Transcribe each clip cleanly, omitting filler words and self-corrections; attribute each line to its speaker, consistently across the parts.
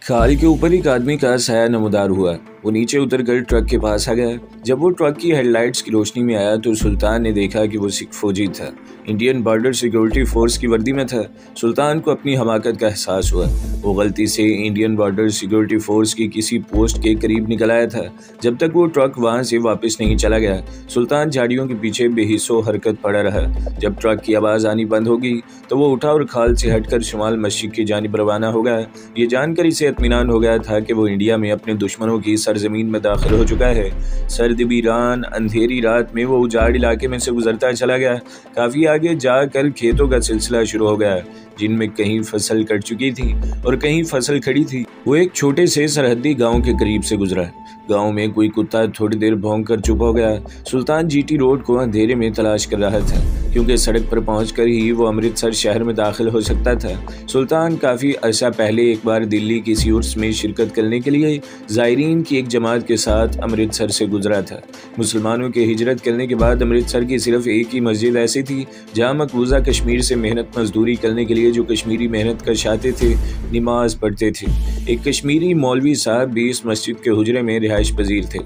Speaker 1: खाल के ऊपर एक आदमी का साया नमूदार हुआ। वो नीचे उतरकर ट्रक के पास आ गया। जब वो ट्रक की हेडलाइट्स की रोशनी में आया तो सुल्तान ने देखा कि वो सिख फौजी था। इंडियन बॉर्डर सिक्योरिटी फोर्स की वर्दी में था। सुल्तान को अपनी हमाकत का एहसास हुआ। वो गलती से इंडियन बॉर्डर सिक्योरिटी फोर्स की किसी पोस्ट के करीब निकल आया था। जब तक वो ट्रक वहां से वापस नहीं चला गया, सुल्तान झाड़ियों के पीछे बेहिस्सो हरकत पड़ा रहा। जब ट्रक की आवाज़ आनी बंद होगी तो वो उठा और खाल से हटकर शुमाल मस्जिद की जानिब रवाना हो गया। ये जानकर इसे इत्मीनान हो गया था कि वो इंडिया में अपने दुश्मनों की सरजमीन में दाखिल हो चुका है। सर्द वीरान अंधेरी रात में वो उजाड़ इलाके में से गुजरता चला गया। काफ़ी आगे जाकर खेतों का सिलसिला शुरू हो गया, जिनमें कहीं फसल कट चुकी थी और कहीं फसल खड़ी थी। वो एक छोटे से सरहदी गांव के करीब से गुजरा। गांव में कोई कुत्ता थोड़ी देर भौंक कर चुप हो गया। सुल्तान जीटी रोड को अंधेरे में तलाश कर रहा था, क्योंकि सड़क पर पहुंचकर ही वो अमृतसर शहर में दाखिल हो सकता था। सुल्तान काफ़ी अरसा पहले एक बार दिल्ली किसी उर्स में शिरकत करने के लिए ज़ायरीन की एक जमात के साथ अमृतसर से गुजरा था। मुसलमानों के हिजरत करने के बाद अमृतसर की सिर्फ एक ही मस्जिद ऐसी थी जहाँ मकबूजा कश्मीर से मेहनत मजदूरी करने के लिए जो कश्मीरी मेहनत कश आते थे, नमाज पढ़ते थे। एक कश्मीरी मौलवी साहब भी इस मस्जिद के हुजरे में रिहाइश पजीर थे।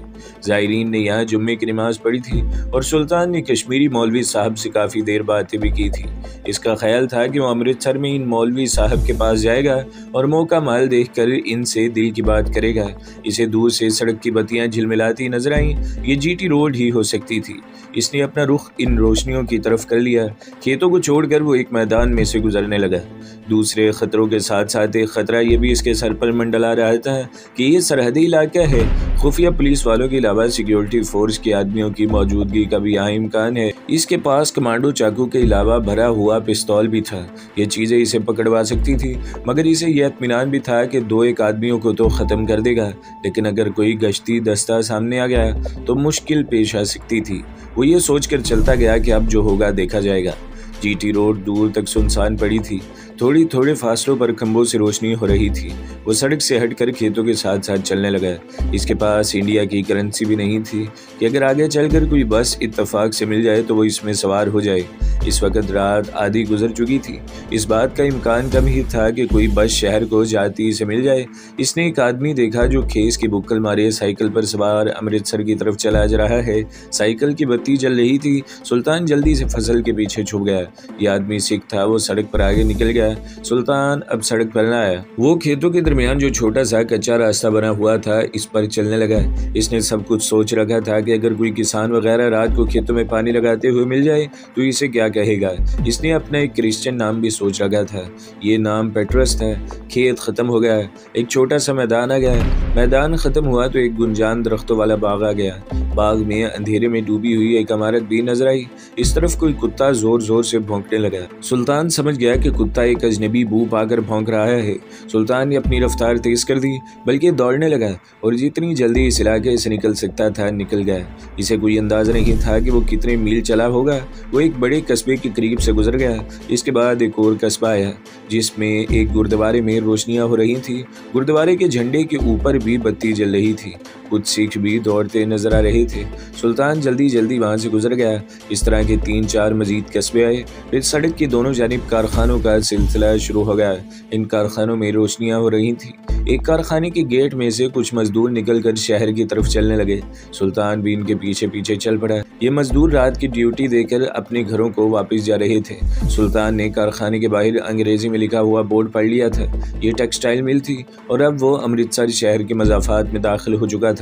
Speaker 1: ज़ायरीन ने यहाँ जुम्मे की नमाज पढ़ी थी और सुल्तान ने कश्मीरी मौलवी साहब से काफ़ी देर बातें भी की थी। इसका ख्याल था कि वो अमृतसर में इन मौलवी साहब के पास जाएगा और मौका माल देखकर इनसे दिल की बात करेगा। इसे दूर से सड़क की बत्तियां झिलमिलाती नजर आईं। ये जीटी रोड ही हो सकती थी। इसने अपना रुख इन रोशनियों की तरफ कर लिया। खेतों को छोड़कर वो एक मैदान में से गुजरने लगा। दूसरे खतरों के साथ साथ एक खतरा ये भी इसके सर पर मंडला रहा था कि ये सरहदी इलाका है। खुफिया पुलिस वालों के अलावा सिक्योरिटी फोर्स के आदमियों की मौजूदगी का भी यहाँ इम्कान है। इसके पास कमांडो चाकू के अलावा भरा हुआ पिस्तौल भी था। ये चीज़ें इसे पकड़वा सकती थी, मगर इसे यह इत्मीनान भी था कि दो एक आदमियों को तो ख़त्म कर देगा, लेकिन अगर कोई गश्ती दस्ता सामने आ गया तो मुश्किल पेश आ सकती थी। वो ये सोचकर चलता गया कि अब जो होगा देखा जाएगा। जीटी रोड दूर तक सुनसान पड़ी थी। थोड़े फासलों पर खंभों से रोशनी हो रही थी। वो सड़क से हटकर खेतों के साथ साथ चलने लगा। इसके पास इंडिया की करेंसी भी नहीं थी कि अगर आगे चलकर कोई बस इत्तेफाक से मिल जाए तो वो इसमें सवार हो जाए। इस वक्त रात आधी गुजर चुकी थी। इस बात का इम्कान कम ही था कि कोई बस शहर को जाती से मिल जाए। इसने एक आदमी देखा जो खेस की बुक्कल मारे साइकिल पर सवार अमृतसर की तरफ चला जा रहा है। साइकिल की बत्ती जल रही थी। सुल्तान जल्दी से फसल के पीछे छुप गया। यह आदमी सिख था। वो सड़क पर आगे निकल गया। सुल्तान अब सड़क पर न आया। वो खेतों के दरमियान जो छोटा सा कच्चा रास्ता बना हुआ था, इस पर चलने लगा। इसने सब कुछ सोच रखा था कि अगर कोई किसान वगैरह रात को खेतों में पानी लगाते हुए मिल जाए तो इसे क्या कहेगा। इसने अपना एक क्रिश्चियन नाम भी सोच रखा था। ये नाम पेट्रस था। खेत खत्म हो गया। एक छोटा सा मैदान आ गया। मैदान खत्म हुआ तो एक गुंजान दरख्तों वाला बाग आ गया। बाग में अंधेरे में डूबी हुई एक इमारत भी नजर आई। इस तरफ कोई कुत्ता जोर जोर से भौंकने लगा। सुल्तान समझ गया कि कुत्ता एक अजनबी बू पाकर भौंक रहा है। सुल्तान ने अपनी रफ्तार तेज कर दी, बल्कि दौड़ने लगा और जितनी जल्दी इस इलाके से निकल सकता था निकल गया। इसे कोई अंदाजा नहीं था कि वो कितने मील चला होगा। वो एक बड़े कस्बे के करीब से गुजर गया। इसके बाद एक और कस्बा आया, जिसमें एक गुरुद्वारे में रोशनियां हो रही थी। गुरुद्वारे के झंडे के ऊपर भी बत्ती जल रही थी। कुछ सिख भी दौड़ते नजर आ रहे थे। सुल्तान जल्दी जल्दी वहां से गुजर गया। इस तरह के 3-4 मजीद कस्बे आए। फिर सड़क की दोनों जानिब कारखानों का सिलसिला शुरू हो गया। इन कारखानों में रोशनियां हो रही थी। एक कारखाने के गेट में से कुछ मजदूर निकलकर शहर की तरफ चलने लगे। सुल्तान भी इनके पीछे पीछे चल पड़ा। ये मजदूर रात की ड्यूटी देकर अपने घरों को वापस जा रहे थे। सुल्तान ने कारखाने के बाहर अंग्रेजी में लिखा हुआ बोर्ड पढ़ लिया था। ये टेक्सटाइल मिल थी और अब वो अमृतसर शहर के मज़ाफ़ात में दाखिल हो चुका था।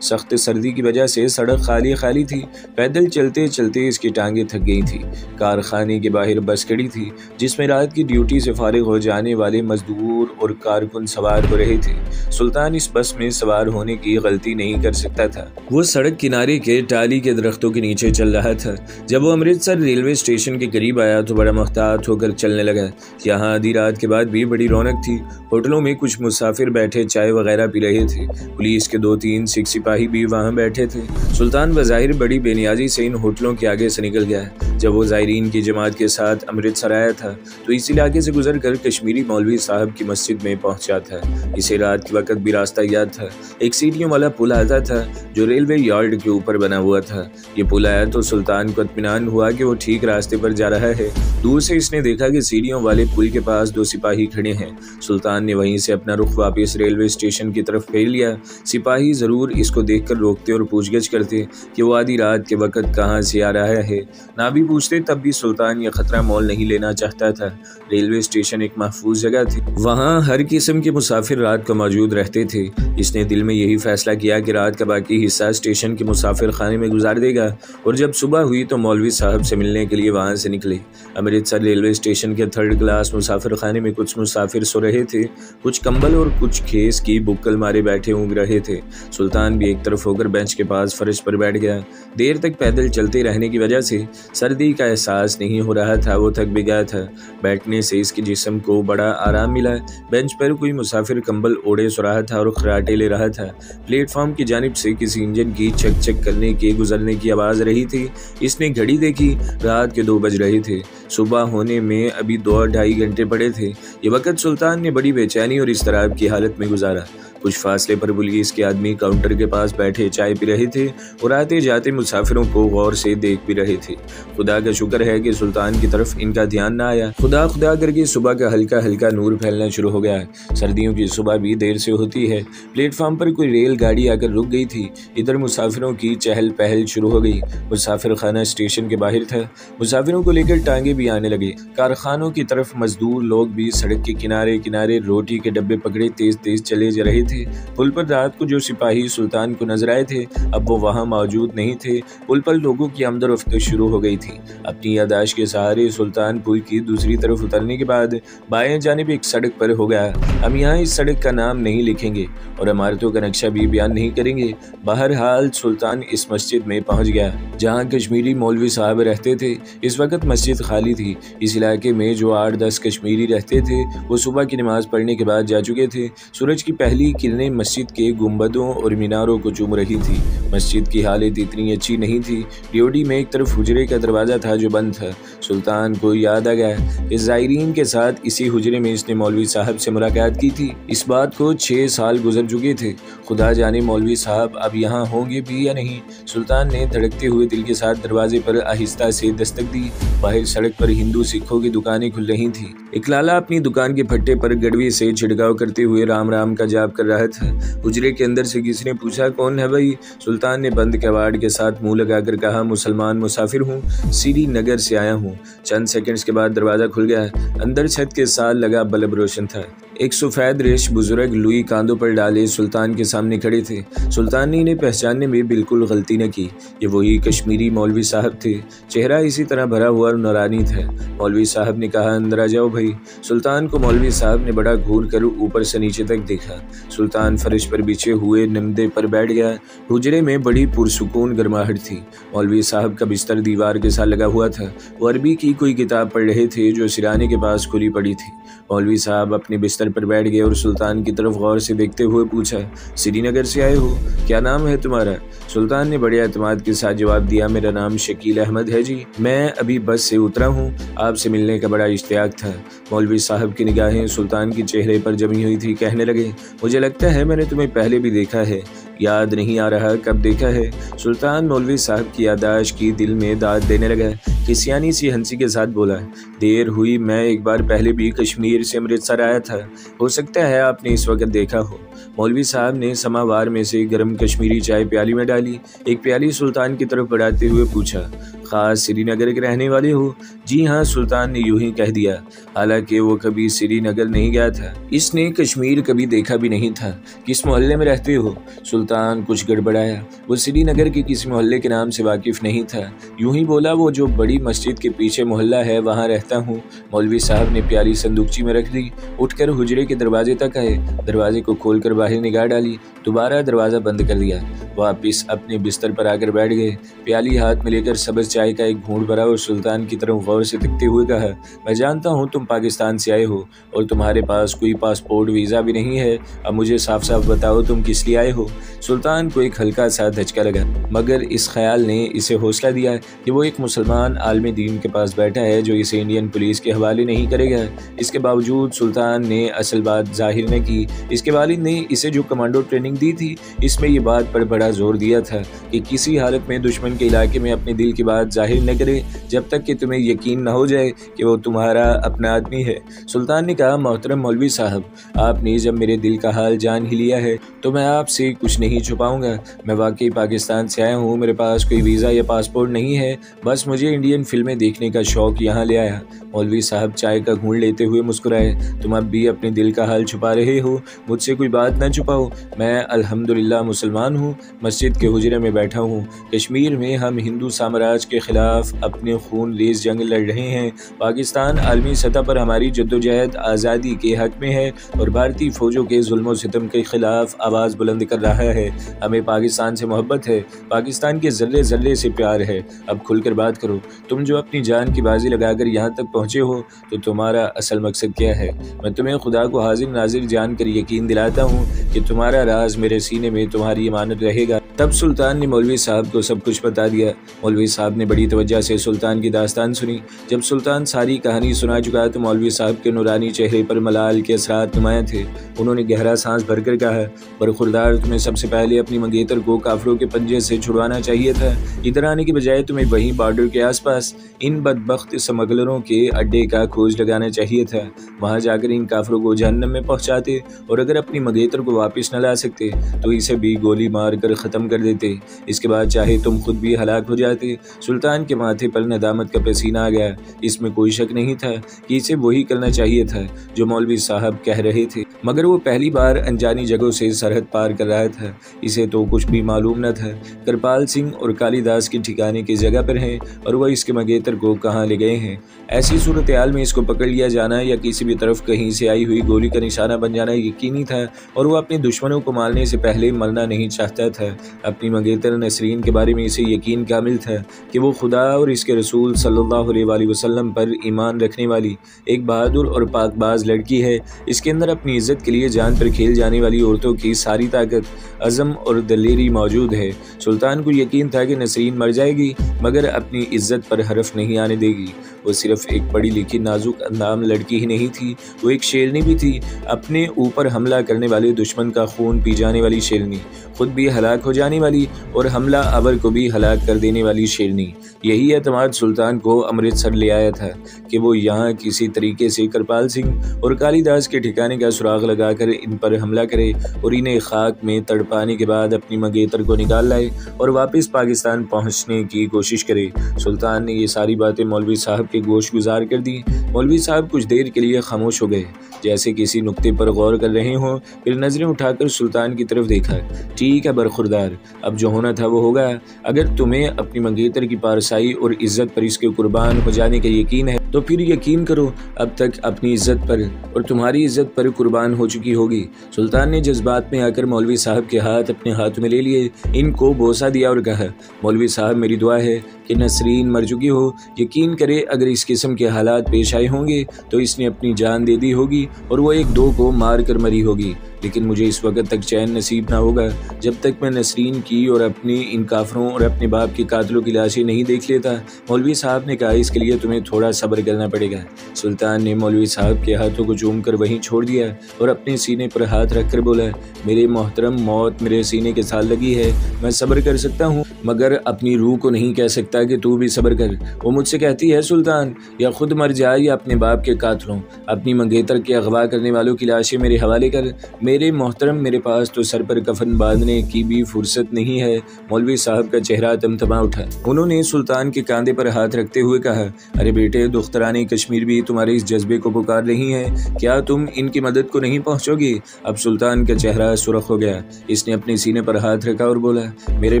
Speaker 1: सख्त सर्दी की वजह से सड़क खाली खाली थी। पैदल चलते चलते इसकी टांगें थक गई थी। कारखाने के बाहर बस खड़ी थी, जिसमें रात की ड्यूटी से फारिग हो जाने वाले मजदूर और कारकुन सवार हो रहे थे। सुल्तान इस बस में सवार होने की गलती नहीं कर सकता था। वो सड़क किनारे के टाली के दरख्तों के नीचे चल रहा था। जब वो अमृतसर रेलवे स्टेशन के करीब आया तो बड़ा मुहतात होकर चलने लगा। यहाँ आधी रात के बाद भी बड़ी रौनक थी। होटलों में कुछ मुसाफिर बैठे चाय वगैरह पी रहे थे। पुलिस के 2-3 सिख सिपाही भी वहाँ बैठे थे। सुल्तान बज़ाहिर बड़ी बेनियाजी से इन होटलों के आगे से निकल गया। जब वो ज़ायरीन की जमात के साथ अमृतसर आया था तो इस इलाके से गुजर कर कश्मीरी मौलवी साहब की मस्जिद में पहुंचा था। इसे रात के वक्त भी रास्ता याद था। एक सीढ़ियों वाला पुल आता था जो रेलवे यार्ड के ऊपर बना हुआ था। ये पुल आया तो सुल्तान को इत्मीनान हुआ कि वो ठीक रास्ते पर जा रहा है। दूर से इसने देखा कि सीढ़ियों वाले पुल के पास 2 सिपाही खड़े हैं। सुल्तान ने वहीं से अपना रुख वापस रेलवे स्टेशन की तरफ फेर लिया। सिपाही जरूर इसको देखकर रोकते और पूछगछ करते कि वो आधी रात के वक्त कहाँ से आ रहा है। ना भी पूछते तब भी सुल्तान ये खतरा मोल नहीं लेना चाहता था। रेलवे स्टेशन एक महफूज जगह थी, वहाँ हर किस्म के मुसाफिर रात को मौजूद रहते थे। इसने दिल में यही फैसला किया कि रात का बाकी हिस्सा स्टेशन के मुसाफिर खाने में गुजार देगा और जब सुबह हुई तो मौलवी साहब से मिलने के लिए वहाँ से निकले। अमृतसर रेलवे स्टेशन के 3rd क्लास मुसाफिर खाने में कुछ मुसाफिर सो रहे थे, कुछ कंबल और कुछ खेस की बुक्कल मारे बैठे ऊँग रहे थे। सुल्तान भी एक तरफ होकर बेंच के पास फर्श पर बैठ गया। देर तक पैदल चलते रहने की वजह से सर्दी का एहसास नहीं हो रहा था। वो थक भी गया था। बैठने से इसके जिस्म को बड़ा आराम मिला। बेंच पर कोई मुसाफिर कंबल ओढ़े सो रहा था और खराटे ले रहा था। प्लेटफॉर्म की जानिब से किसी इंजन की चक चक करने के गुजरने की आवाज़ रही थी। इसने घड़ी देखी, रात के 2 बज रहे थे। सुबह होने में अभी 2-2.5 घंटे पड़े थे। ये वक्त सुल्तान ने बड़ी बेचैनी और इस्तराब की हालत में गुजारा। कुछ फासले पर पुलिस के आदमी काउंटर के पास बैठे चाय पी रहे थे और आते जाते मुसाफिरों को गौर से देख भी रहे थे। खुदा का शुक्र है कि सुल्तान की तरफ इनका ध्यान ना आया। खुदा खुदा करके सुबह का हल्का हल्का नूर फैलना शुरू हो गया। सर्दियों की सुबह भी देर से होती है। प्लेटफार्म पर कोई रेलगाड़ी आकर रुक गई थी। इधर मुसाफिरों की चहल पहल शुरू हो गई। मुसाफिर खाना स्टेशन के बाहर था। मुसाफिरों को लेकर टांगे भी आने लगे। कारखानों की तरफ मजदूर लोग भी सड़क के किनारे किनारे रोटी के डब्बे पकड़े तेज तेज चले जा रहे थे। पुल पर रात को जो सिपाही सुल्तान को नजर आए थे अब वो वहां मौजूद नहीं थे। पुल पर लोगों की आमदोरफ्त शुरू हो गई थी। अपनी यादाश्त के सहारे सुल्तान पुल की दूसरी तरफ उतरने के बाद बाएं जानिब एक सड़क पर हो गया। हम यहाँ इस सड़क का नाम नहीं लिखेंगे और इमारतों का नक्शा भी बयान नहीं करेंगे। बहरहाल सुल्तान इस मस्जिद में पहुंच गया जहाँ कश्मीरी मौलवी साहब रहते थे। इस वक्त मस्जिद खाली थी। इस इलाके में जो 8-10 कश्मीरी रहते थे वो सुबह की नमाज पढ़ने के बाद जा चुके थे। सूरज की पहली किरणें मस्जिद के गुंबदों और मीनारों को चूम रही थी। मस्जिद की हालत इतनी अच्छी नहीं थी। ड्योडी में एक तरफ हुजरे का दरवाज़ा था जो बंद था। सुल्तान को याद आ गया कि ज़ायरीन के साथ इसी हुजरे में इसने मौलवी साहब से मुलाकात की थी। इस बात को 6 साल गुजर चुके थे। खुदा जाने मौलवी साहब अब यहाँ होंगे भी या नहीं। सुल्तान ने धड़कते हुए दिल के साथ दरवाजे पर आहिस्ता से दस्तक दी। बाहर सड़क पर हिंदू सिखों की दुकानें खुल रही थी। एक लाला अपनी दुकान के फट्टे पर गड़वी से छिड़काव करते हुए राम राम का जाप कर रहा था। हुजरे के अंदर से किसी ने पूछा, कौन है भाई? सुल्तान ने बंद कबाड़ के साथ मुंह लगाकर कहा, मुसलमान मुसाफिर हूँ, श्रीनगर से आया हूँ। चंद सेकंड्स के बाद दरवाजा खुल गया। अंदर छत के साथ लगा बल्ब रोशन था। एक सफ़ेद रेश बुजुर्ग लुई कांधों पर डाले सुल्तान के सामने खड़े थे। सुल्तान ने इन्हें पहचानने में बिल्कुल गलती न की। ये वही कश्मीरी मौलवी साहब थे। चेहरा इसी तरह भरा हुआ और नूरानी था। मौलवी साहब ने कहा, अंदर आ जाओ भाई। सुल्तान को मौलवी साहब ने बड़ा घूर कर ऊपर से नीचे तक देखा। सुल्तान फर्श पर बिछे हुए निमदे पर बैठ गया। हुजरे में बड़ी पुरसुकून गर्माहट थी। मौलवी साहब का बिस्तर दीवार के साथ लगा हुआ था। वो अरबी की कोई किताब पढ़ रहे थे जो सिराने के पास खुली पड़ी थी। मौलवी साहब अपने बिस्तर पर बैठ गए और सुल्तान की तरफ गौर से देखते हुए पूछा, श्रीनगर से आए हो? क्या नाम है तुम्हारा? सुल्तान ने बड़े एतमाद के साथ जवाब दिया, मेरा नाम शकील अहमद है जी। मैं अभी बस से उतरा हूँ। आपसे मिलने का बड़ा इश्तियाक था। मौलवी साहब की निगाहें सुल्तान के चेहरे पर जमी हुई थी। कहने लगे, मुझे लगता है मैंने तुम्हें पहले भी देखा है। याद नहीं आ रहा कब देखा है। सुल्तान मौलवी साहब की यादाश्त की दिल में दाद देने लगा। किसियानी सी हंसी के साथ बोला, देर हुई, मैं एक बार पहले भी कश्मीर से अमृतसर आया था। हो सकता है आपने इस वक्त देखा हो। मौलवी साहब ने समावार में से गर्म कश्मीरी चाय प्याली में डाली। एक प्याली सुल्तान की तरफ बढ़ाते हुए पूछा, खास श्रीनगर के रहने वाले हो? जी हाँ, सुल्तान ने यूं ही कह दिया। हालांकि वो कभी श्रीनगर नहीं गया था। इसने कश्मीर कभी देखा भी नहीं था। किस मोहल्ले में रहते हो? सुल्तान कुछ गड़बड़ाया। वो श्रीनगर के किसी मोहल्ले के नाम से वाकिफ नहीं था। यूं ही बोला, वो जो बड़ी मस्जिद के पीछे मोहल्ला है वहाँ रहता हूँ। मौलवी साहब ने प्याली संदूकची में रख दी। उठकर हुजरे के दरवाजे तक आए। दरवाजे को खोलकर बाहर निगाह डाली। दोबारा दरवाज़ा बंद कर दिया। वापिस अपने बिस्तर पर आकर बैठ गए। प्याली हाथ में लेकर सब्ज़ चाय चाय का एक घूंट भरा और सुल्तान की तरफ गौर से देखते हुए कहा, मैं जानता हूँ तुम पाकिस्तान से आए हो और तुम्हारे पास कोई पासपोर्ट वीज़ा भी नहीं है। अब मुझे साफ साफ बताओ तुम किस लिए आए हो। सुल्तान को एक हल्का सा धचका लगा, मगर इस ख्याल ने इसे हौसला दिया कि वो एक मुसलमान आलिम दीन के पास बैठा है जो इसे इंडियन पुलिस के हवाले नहीं करेगा। इसके बावजूद सुल्तान ने असल बात जाहिर न की। इसके वालिद ने इसे जो कमांडो ट्रेनिंग दी थी, इसमें ये बात पर बड़ा जोर दिया था कि किसी हालत में दुश्मन के इलाके में अपने दिल की बात जाहिर न करे जब तक कि तुम्हें यकीन न हो जाए कि वो तुम्हारा अपना आदमी है। सुल्तान ने कहा, मोहतरम मौलवी साहब, आपने जब मेरे दिल का हाल जान ही लिया है तो मैं आपसे कुछ नहीं छुपाऊंगा। मैं वाकई पाकिस्तान से आया हूँ, मेरे पास कोई वीज़ा या पासपोर्ट नहीं है, बस मुझे इंडियन फिल्में देखने का शौक़ यहाँ ले आया। मौलवी साहब चाय का घूंट लेते हुए मुस्कुराए, तुम अब भी अपने दिल का हाल छुपा रहे हो, मुझसे कोई बात न छुपाओ। मैं अल्हम्दुलिल्लाह मुसलमान हूँ, मस्जिद के हुजरे में बैठा हूँ। कश्मीर में हम हिंदू साम्राज्य के ख़िलाफ़ अपने खून रेज़ जंग लड़ रहे हैं। पाकिस्तान आलमी सतह पर हमारी जद्दोजहद आज़ादी के हक़ में है और भारतीय फ़ौजों के जुल्म सितम के ख़िलाफ़ आवाज़ बुलंद कर रहा है। हमें पाकिस्तान से मोहब्बत है, पाकिस्तान के ज़र्रे ज़र्रे से प्यार है। अब खुलकर बात करो, तुम जो अपनी जान की बाजी लगाकर यहाँ तक पहुँचे हो तो तुम्हारा असल मकसद क्या है। मैं तुम्हें खुदा को हाजिर नाजिर जानकर यकीन दिलाता हूँ कि तुम्हारा राज मेरे सीने में तुम्हारी इमानत रहेगा। तब सुल्तान ने मौलवी साहब को सब कुछ बता दिया। मौलवी साहब ने बड़ी तवज्जो से सुल्तान की दास्तान सुनी। जब सुल्तान सारी कहानी सुना चुका तो मौलवी साहब के नूरानी चेहरे पर मलाल के असरात नुमायां थे। उन्होंने गहरा सांस भरकर कहा, बरखुरदार, तुम्हें सबसे पहले अपनी मंगेतर को काफिरों के पंजे से छुड़वाना चाहिए था। इधर आने की बजाय तुम्हें वहीं बॉर्डर के आसपास इन बदबख्त स्मगलरों के अड्डे का खोज लगाना चाहिए था। वहां जाकर इन काफिरों को जहन्नम में पहुंचाते और अगर अपनी मंगेतर को वापस न ला सकते तो इसे भी गोली मार कर ख़त्म कर देते। इसके बाद चाहे तुम खुद भी हलाक हो जाते। सुल्तान के माथे पर नदामत का पसीना आ गया। इसमें कोई शक नहीं था कि इसे वही करना चाहिए था जो मौलवी साहब कह रहे थे, मगर वो पहली बार अनजानी जगहों से सरहद पार कर रहा था। इसे तो कुछ भी मालूम न था। कृपाल सिंह और कालीदास के ठिकाने की जगह पर हैं और वह इसके मंगेतर को कहाँ ले गए हैं। ऐसी सूरत हाल में इसको पकड़ लिया जाना या किसी भी तरफ कहीं से आई हुई गोली का निशाना बन जाना यकीनी था और वो अपने दुश्मनों को मारने से पहले मरना नहीं चाहता था। अपनी मंगेतर नसरीन के बारे में इसे यकीन कामिल था कि वो खुदा और इसके रसूल सल्लल्लाहु अलैहि वसल्लम पर ईमान रखने वाली एक बहादुर और पाकबाज लड़की है। इसके अंदर अपनी इज्जत के लिए जान पर खेल जाने वाली औरतों की सारी ताकत, अज़म और दलेरी मौजूद है। सुल्तान को यकीन था कि नसरीन मर जाएगी मगर अपनी इज्जत पर हरफ नहीं आने देगी। वो सिर्फ एक पढ़ी लिखी नाजुक अंदाम लड़की ही नहीं थी, वो एक शेरनी भी थी, अपने ऊपर हमला करने वाले दुश्मन का खून पी जाने वाली शेरनी, खुद भी हलाक हो जाने वाली और हमला आवर को भी हलाक कर देने वाली शेरनी। यही एतमाद सुल्तान को अमृतसर ले आया था कि वो यहाँ किसी तरीके से कृपाल सिंह और कालीदास के ठिकाने का सुराग लगाकर इन पर हमला करे और इन्हें खाक में तड़पाने के बाद अपनी मंगेतर को निकाल लाए और वापस पाकिस्तान पहुँचने की कोशिश करे। सुल्तान ने ये सारी बातें मौलवी साहब के गोश गुजार कर दी। मौलवी साहब कुछ देर के लिए खामोश हो गए, जैसे किसी नुक्ते पर गौर कर रहे हों। फिर नजरें उठाकर सुल्तान की तरफ देखा। ठीक है बरखुरदार, अब जो होना था वो होगा। अगर तुम्हें अपनी मंगेतर की पारसाई और इज्जत पर इसके कुर्बान हो जाने का यकीन है तो फिर यकीन करो अब तक अपनी इज्जत पर और तुम्हारी इज्जत पर कुर्बान हो चुकी होगी। सुल्तान ने जज्बात में आकर मौलवी साहब के हाथ अपने हाथ में ले लिए, इनको बोसा दिया और कहा, मौलवी साहब मेरी दुआ है कि नसरीन मर चुकी हो। यकीन करे अगर इस किस्म के हालात पेश आए होंगे तो इसने अपनी जान दे दी होगी और वो एक दो को मार कर मरी होगी, लेकिन मुझे इस वक्त तक चैन नसीब ना होगा जब तक मैं नसरीन की और अपनी इन काफरों और अपने बाप के कातलों की लाशें नहीं देख लेता। मौलवी साहब ने कहा, इसके लिए तुम्हें थोड़ा सब्र करना पड़ेगा। सुल्तान ने मौलवी साहब के हाथों को चूम कर वहीं छोड़ दिया और अपने सीने पर हाथ रखकर बोला, मेरे मोहतरम, मौत मेरे सीने के साथ लगी है, मैं सब्र कर सकता हूँ मगर अपनी रूह को नहीं कह सकता कि तू भी सब्र कर। वो मुझसे कहती है, सुल्तान, या खुद मर जाए या अपने बाप के कातलों, अपनी मंगेतर के अगवा करने वालों की लाशें मेरे हवाले कर। मेरे मोहतरम, मेरे पास तो सर पर कफन बांधने की भी फुर्सत नहीं है। मौलवी साहब का चेहरा तमतमा उठा। उन्होंने सुल्तान के कांधे पर हाथ रखते हुए कहा, अरे बेटे, दुख्तरानी कश्मीर भी तुम्हारे इस जज्बे को पुकार रही हैं, क्या तुम इनकी मदद को नहीं पहुंचोगे? अब सुल्तान का चेहरा सुर्ख हो गया। इसने अपने सीने पर हाथ रखा और बोला, मेरे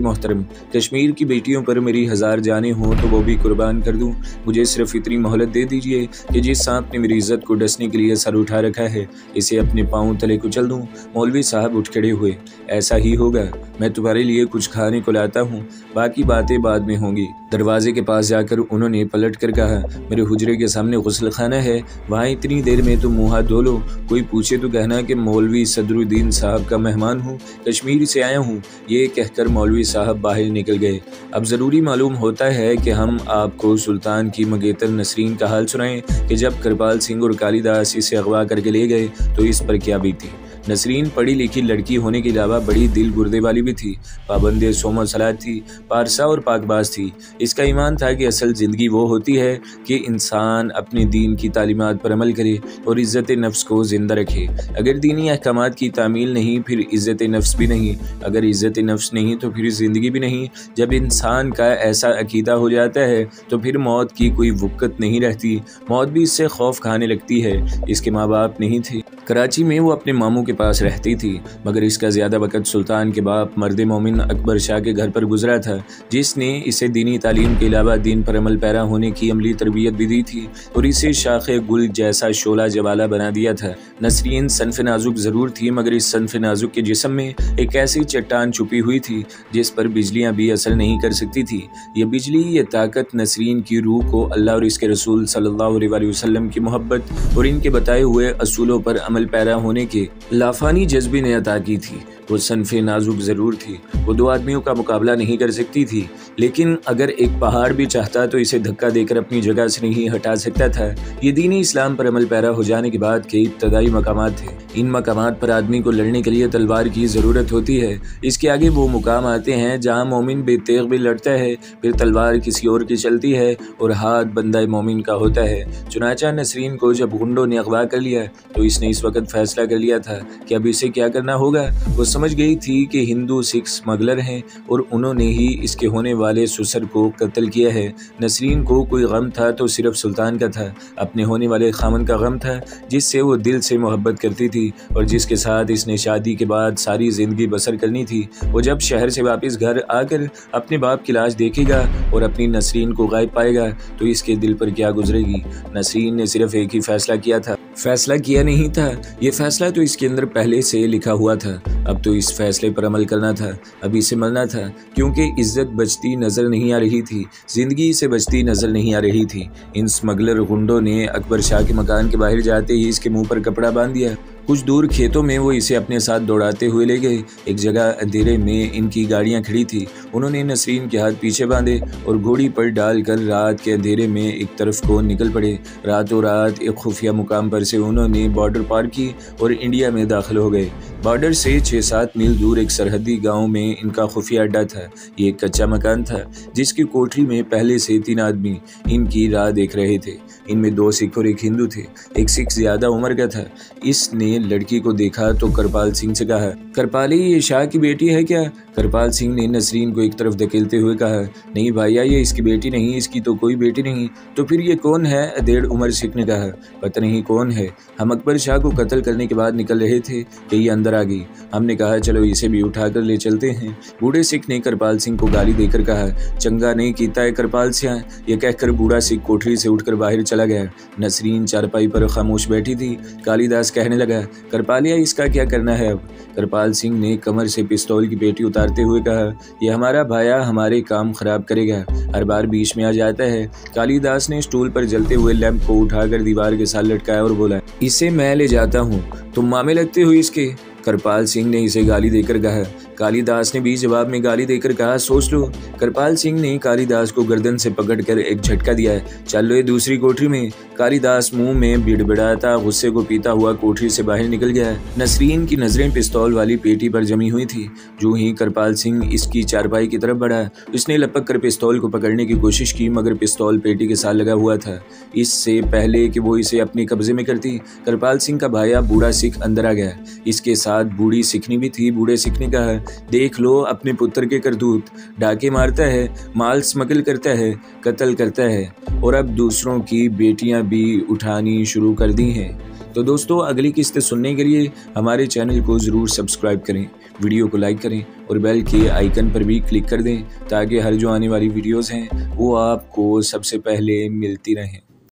Speaker 1: मोहतरम, कश्मीर की बेटियों पर मेरी 1000 जानें हों तो वो भी कुर्बान कर दूं। मुझे सिर्फ इतनी मोहलत दे दीजिए कि जिस सांप ने मेरी इज्जत को डसने के लिए सर उठा रखा है इसे अपने पाँव तले कुचल दूं। लूँ। मौलवी साहब उठ खड़े हुए। ऐसा ही होगा, मैं तुम्हारे लिए कुछ खाने को लाता हूँ, बाकी बातें बाद में होंगी। दरवाजे के पास जाकर उन्होंने पलट कर कहा, मेरे हुजरे के सामने गुस्ल खाना है, वहाँ इतनी देर में तुम मुँह हाथ धो लो। कोई पूछे तो कहना कि मौलवी सदरुद्दीन साहब का मेहमान हूँ, कश्मीर से आया हूँ। ये कहकर मौलवी साहब बाहर निकल गए। अब ज़रूरी मालूम होता है कि हम आपको सुल्तान की मंगेतर नसरीन का हाल सुनाएं कि जब कृपाल सिंह और कालिदास इसे अगवा करके ले गए तो इस पर क्या बीती। नसरीन पढ़ी लिखी लड़की होने के अलावा बड़ी दिल गुर्दे वाली भी थी, पाबंद सोम सलात थी, पारसा और पाकबाज थी। इसका ईमान था कि असल ज़िंदगी वो होती है कि इंसान अपने दीन की तालीमात पर अमल करे और इज़्ज़त नफ्स को ज़िंदा रखे। अगर दीनी अहकामात की तामील नहीं फिर इज़्ज़त नफ्स भी नहीं, अगर इज़्ज़त नफ्स नहीं तो फिर ज़िंदगी भी नहीं। जब इंसान का ऐसा अकीदा हो जाता है तो फिर मौत की कोई वक़्त नहीं रहती, मौत भी इससे खौफ खाने लगती है। इसके माँ बाप नहीं थे, कराची में वो अपने मामू के पास रहती थी, मगर इसका ज़्यादा वक़्त सुल्तान के बाप मर्द मोमिन अकबर शाह के घर पर गुजरा था, जिसने इसे दीनी तालीम के अलावा दीन पर अमल पैरा होने की अमली तरबियत भी दी थी और इसे शाखे गुल जैसा शोला जवाला बना दिया था। नसरीन सनफ़ नाजुक ज़रूर थी, मगर इस सनफ़ नाजुक के जिस्म में एक ऐसी चट्टान छुपी हुई थी जिस पर बिजलियाँ भी असर नहीं कर सकती थी। ये बिजली, ये ताकत नसरीन की रूह को अल्लाह और इसके रसूल सल्लल्लाहु अलैहि वसल्लम की मोहब्बत और इनके बताए हुए असूलों पर अमल पैरा होने के लाफानी जज्बे ने अता की थी। वो सनफ़े नाजुक ज़रूर थी, वो दो आदमियों का मुकाबला नहीं कर सकती थी, लेकिन अगर एक पहाड़ भी चाहता तो इसे धक्का देकर अपनी जगह से नहीं हटा सकता था। ये दीनी इस्लाम पर अमल पैरा हो जाने के बाद के इब्तदाई मकामात थे। इन मकामात पर आदमी को लड़ने के लिए तलवार की ज़रूरत होती है। इसके आगे वो मुकाम आते हैं जहाँ मोमिन बेतेग भी लड़ता है, फिर तलवार किसी और की चलती है और हाथ बंदा मोमिन का होता है। चुनाचा नसरीन को जब गुंडों ने अगवा कर लिया तो इसने इस वक्त फैसला कर लिया था कि अब इसे क्या करना होगा। वो समझ गई थी कि हिंदू सिख स्मगलर हैं और उन्होंने ही इसके होने वाले ससुर को कत्ल किया है। नसरीन को कोई गम था तो सिर्फ सुल्तान का था, अपने होने वाले खामन का गम था, जिससे वो दिल से मोहब्बत करती थी और जिसके साथ इसने शादी के बाद सारी ज़िंदगी बसर करनी थी। वो जब शहर से वापस घर आकर अपने बाप की लाश देखेगा और अपनी नसरीन को गायब पाएगा तो इसके दिल पर क्या गुजरेगी। नसरीन ने सिर्फ एक ही फैसला किया था, फैसला किया नहीं था, ये फैसला तो इसके अंदर पहले से लिखा हुआ था। अब तो इस फैसले पर अमल करना था, अब इसे मरना था, क्योंकि इज्जत बचती नज़र नहीं आ रही थी, ज़िंदगी से बचती नज़र नहीं आ रही थी। इन स्मगलर गुंडों ने अकबर शाह के मकान के बाहर जाते ही इसके मुंह पर कपड़ा बांध दिया। कुछ दूर खेतों में वो इसे अपने साथ दौड़ाते हुए ले गए। एक जगह अंधेरे में इनकी गाड़ियां खड़ी थी। उन्होंने नसरीन के हाथ पीछे बांधे और घोड़ी पर डालकर रात के अंधेरे में एक तरफ को निकल पड़े। रातों रात एक खुफिया मुकाम पर से उन्होंने बॉर्डर पार की और इंडिया में दाखिल हो गए। बॉर्डर से 6-7 मील दूर एक सरहदी गांव में इनका खुफिया अड्डा था। ये एक कच्चा मकान था जिसकी कोठरी में पहले से 3 आदमी इनकी राह देख रहे थे। इनमें 2 सिख और एक हिंदू थे। एक सिख ज्यादा उम्र का था। इसने लड़की को देखा तो कृपाल सिंह से कहा, कृपाली ये शाह की बेटी है क्या? कृपाल सिंह ने नसरीन को एक तरफ धकेलते हुए कहा, नहीं भैया ये इसकी बेटी नहीं, इसकी तो कोई बेटी नहीं। तो फिर ये कौन है? 1.5 उम्र सिख ने कहा, पता नहीं कौन है, हम अकबर शाह को कत्ल करने के बाद निकल रहे थे कि ये अंदर आ गई। हमने कहा चलो इसे भी उठाकर ले चलते हैं। बूढ़े सिख ने कृपाल सिंह को गाली देकर कहा, चंगा नहीं कीता है कृपाल सिंह। ये कहकर बूढ़ा सिख कोठरी से उठकर बाहर चला गया। नसरीन चारपाई पर खामोश बैठी थी। कालिदास कहने लगा, कृपालिया इसका क्या करना है अब? कृपाल सिंह ने कमर से पिस्तौल की पेटी उतारते हुए कहा, यह हमारा भाया हमारे काम खराब करेगा, हर बार बीच में आ जाता है। कालिदास ने स्टूल पर जलते हुए लैंप को उठाकर दीवार के साथ लटकाया और बोला, इसे मैं ले जाता हूँ, तुम मामे लगते हो इसके। कृपाल सिंह ने इसे गाली देकर कहा। कालिदास ने भी जवाब में गाली देकर कहा, सोच लो। कृपाल सिंह ने कालिदास को गर्दन से पकड़कर एक झटका दिया। चल लो दूसरी कोठरी में। कालिदास मुंह में बिड़बिड़ाता गुस्से को पीता हुआ कोठरी से बाहर निकल गया। नसरीन की नजरें पिस्तौल वाली पेटी पर जमी हुई थी। जो ही कृपाल सिंह इसकी चारपाई की तरफ बढ़ा, उसने लपक कर पिस्तौल को पकड़ने की कोशिश की, मगर पिस्तौल पेटी के साथ लगा हुआ था। इससे पहले कि वो इसे अपने कब्जे में करती, कृपाल सिंह का भाया बूढ़ा सिख अंदर आ गया। इसके साथ बूढ़ी सिखनी भी थी। बूढ़े सिख ने कहा, देख लो अपने पुत्र के करतूत, डाके मारता है, माल स्मगल करता है, कत्ल करता है और अब दूसरों की बेटियां भी उठानी शुरू कर दी हैं। तो दोस्तों, अगली किस्त सुनने के लिए हमारे चैनल को ज़रूर सब्सक्राइब करें, वीडियो को लाइक करें और बेल के आइकन पर भी क्लिक कर दें ताकि हर जो आने वाली वीडियोस हैं वो आपको सबसे पहले मिलती रहें।